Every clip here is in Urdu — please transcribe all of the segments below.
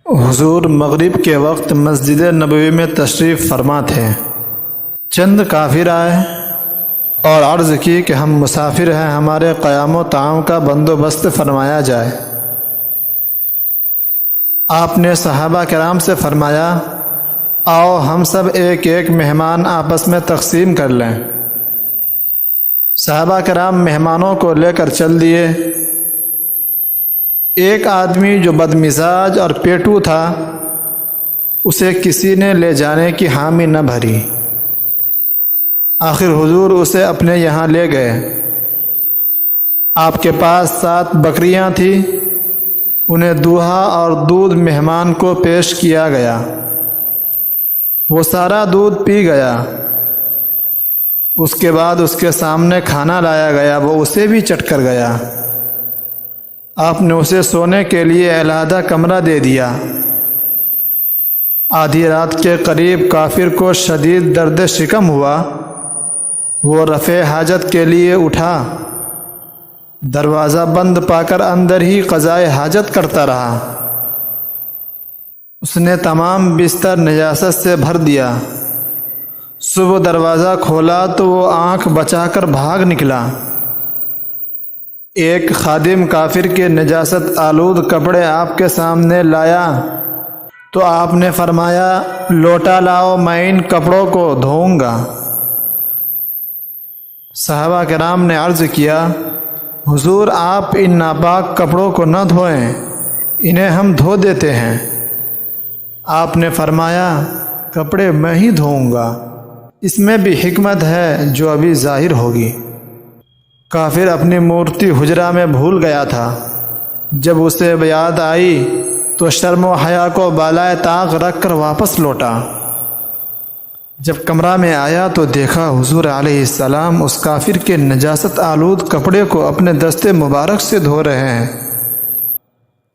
حضور مغرب کے وقت مسجد نبوی میں تشریف فرما تھے۔ چند کافر آئے اور عرض کی کہ ہم مسافر ہیں، ہمارے قیام و طعام کا بندوبست فرمایا جائے۔ آپ نے صحابہ کرام سے فرمایا، آؤ ہم سب ایک ایک مہمان آپس میں تقسیم کر لیں۔ صحابہ کرام مہمانوں کو لے کر چل دیے۔ ایک آدمی جو بدمزاج اور پیٹو تھا، اسے کسی نے لے جانے کی حامی نہ بھری۔ آخر حضور اسے اپنے یہاں لے گئے۔ آپ کے پاس 7 بکریاں تھیں، انہیں دوہا اور دودھ مہمان کو پیش کیا گیا۔ وہ سارا دودھ پی گیا۔ اس کے بعد اس کے سامنے کھانا لایا گیا، وہ اسے بھی چٹ کر گیا۔ آپ نے اسے سونے کے لیے علیحدہ کمرہ دے دیا۔ آدھی رات کے قریب کافر کو شدید درد شکم ہوا۔ وہ رفع حاجت کے لیے اٹھا، دروازہ بند پا کر اندر ہی قضائے حاجت کرتا رہا۔ اس نے تمام بستر نجاست سے بھر دیا۔ صبح دروازہ کھولا تو وہ آنکھ بچا کر بھاگ نکلا۔ ایک خادم کافر کے نجاست آلود کپڑے آپ کے سامنے لایا تو آپ نے فرمایا، لوٹا لاؤ، میں ان کپڑوں کو دھوؤں گا۔ صحابہ کرام نے عرض کیا، حضور آپ ان ناپاک کپڑوں کو نہ دھوئیں، انہیں ہم دھو دیتے ہیں۔ آپ نے فرمایا، کپڑے میں ہی دھوؤں گا۔ اس میں بھی حکمت ہے جو ابھی ظاہر ہوگی۔ کافر اپنی مورتی حجرہ میں بھول گیا تھا۔ جب اسے یاد آئی تو شرم و حیا کو بالائے طاق رکھ کر واپس لوٹا۔ جب کمرہ میں آیا تو دیکھا حضور علیہ السلام اس کافر کے نجاست آلود کپڑے کو اپنے دستے مبارک سے دھو رہے ہیں۔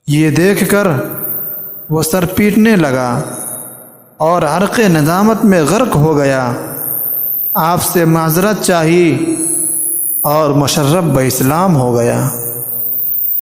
یہ دیکھ کر وہ سر پیٹنے لگا اور عرق ندامت میں غرق ہو گیا۔ آپ سے معذرت چاہی اور مشرف باسلام ہو گیا۔